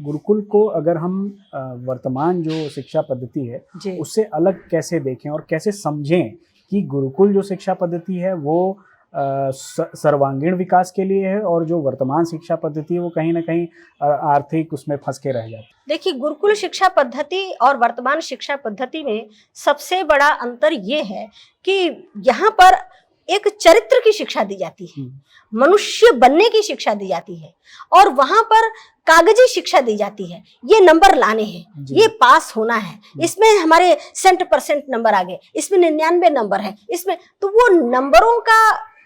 गुरुकुल को अगर हम वर्तमान जो शिक्षा पद्धति है उससे अलग कैसे देखें और कैसे समझें कि गुरुकुल जो शिक्षा पद्धति है वो सर्वांगीण विकास के लिए है और जो वर्तमान शिक्षा पद्धति है वो कहीं ना कहीं आर्थिक उसमें फंस के रह जाती है। देखिए, गुरुकुल शिक्षा पद्धति और वर्तमान शिक्षा पद्धति में सबसे बड़ा अंतर ये है कि यहाँ पर एक चरित्र की शिक्षा दी जाती है, मनुष्य बनने की शिक्षा दी जाती है, और वहां पर कागजी शिक्षा दी जाती है। ये नंबर लाने हैं, ये पास होना है, इसमें हमारे 100% नंबर आ गए, इसमें 99 नंबर है, इसमें तो वो नंबरों का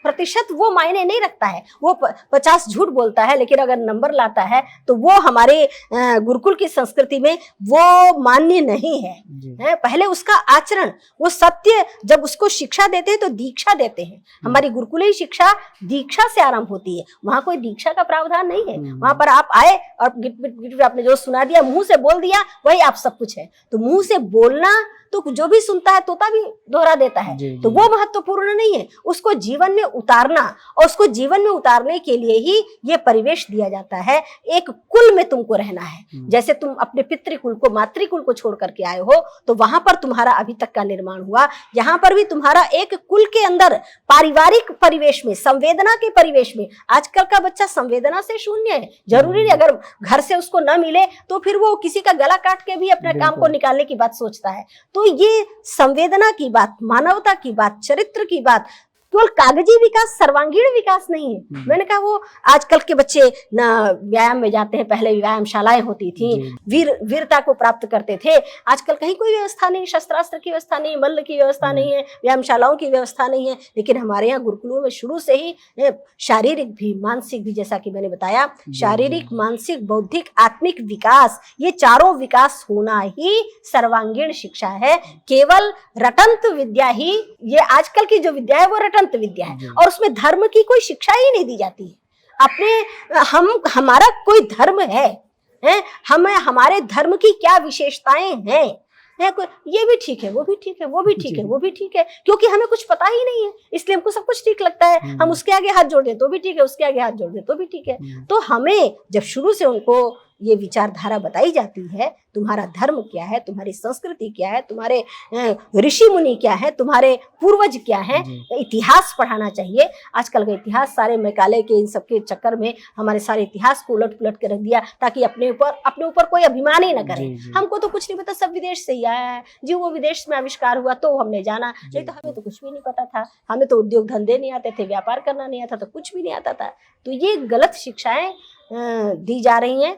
प्रतिशत वो मायने नहीं रखता है। वो 50 झूठ बोलता है, लेकिन अगर नंबर लाता है तो वो हमारे गुरुकुल की संस्कृति में वो मान्य नहीं है। पहले उसका आचरण, वो सत्य, जब उसको शिक्षा देते हैं तो दीक्षा देते हैं। हमारी गुरुकुलीय शिक्षा दीक्षा से आरंभ होती है, वहां कोई दीक्षा का प्रावधान नहीं है। वहां पर आप आए और गिट आपने जो सुना दिया, मुंह से बोल दिया, वही आप सब कुछ है। तो मुंह से बोलना तो जो भी सुनता है तोता भी दोहरा देता है, तो वो महत्वपूर्ण नहीं है। उसको जीवन में उतारना, और उसको जीवन में उतारने के लिए ही ये परिवेश दिया जाता है। एक कुल में तुमको रहना है। जैसे तुम अपने पितृकुल को, मातृकुल को छोड़ करके आए हो, तो वहां पर तुम्हारा अभी तक का निर्माण हुआ। यहाँ पर भी तुम्हारा एक कुल के अंदर पारिवारिक परिवेश में, संवेदना के परिवेश में। आजकल का बच्चा संवेदना से शून्य है। जरूरी नहीं अगर घर से उसको न मिले तो फिर वो किसी का गला काट के भी अपने काम को निकालने की बात सोचता है। तो ये संवेदना की बात, मानवता की बात, चरित्र की बात, केवल कागजी विकास सर्वांगीण विकास नहीं है। मैंने कहा वो आजकल के बच्चे ना व्यायाम में जाते हैं, पहले व्यायामशालाएं होती थी, वीरता को प्राप्त करते थे। आजकल कहीं कोई व्यवस्था नहीं, शस्त्रास्त्र की व्यवस्था नहीं, मल्ल की व्यवस्था नहीं है, व्यायामशालाओं की व्यवस्था नहीं है। लेकिन हमारे यहाँ गुरुकुलों में शुरू से ही शारीरिक भी, मानसिक भी, जैसा कि मैंने बताया, शारीरिक, मानसिक, बौद्धिक, आत्मिक विकास, ये चारों विकास होना ही सर्वांगीण शिक्षा है। केवल रटंत विद्या ही, ये आजकल की जो विद्या है वो रटंत विद्या है, और उसमें धर्म की कोई शिक्षा ही नहीं दी जाती है। अपने हमारा कोई धर्म है, हमें हमारे धर्म की क्या विशेषताएं हैं, ये भी ठीक है, वो भी ठीक है, वो भी ठीक है, वो भी ठीक है, क्योंकि हमें कुछ पता ही नहीं है, इसलिए हमको सब कुछ ठीक लगता है। हम उसके आगे हाथ जोड़ दे तो भी ठीक है, उसके आगे हाथ जोड़ दे तो भी ठीक है। तो हमें जब शुरू से उनको ये विचारधारा बताई जाती है, तुम्हारा धर्म क्या है, तुम्हारी संस्कृति क्या है, तुम्हारे ऋषि मुनि क्या है, तुम्हारे पूर्वज क्या है, इतिहास पढ़ाना चाहिए। आजकल का इतिहास सारे मैकाले के इन सबके चक्कर में हमारे सारे इतिहास को उलट पुलट के रख दिया, ताकि अपने ऊपर कोई अभिमान ही न करे। हमको तो कुछ नहीं पता, सब विदेश से ही आया है जी, वो विदेश में आविष्कार हुआ तो हमने जाना, नहीं तो हमें तो कुछ भी नहीं पता था, हमें तो उद्योग धंधे नहीं आते थे, व्यापार करना नहीं आता था, कुछ भी नहीं आता था। तो ये गलत शिक्षाएं दी जा रही हैं।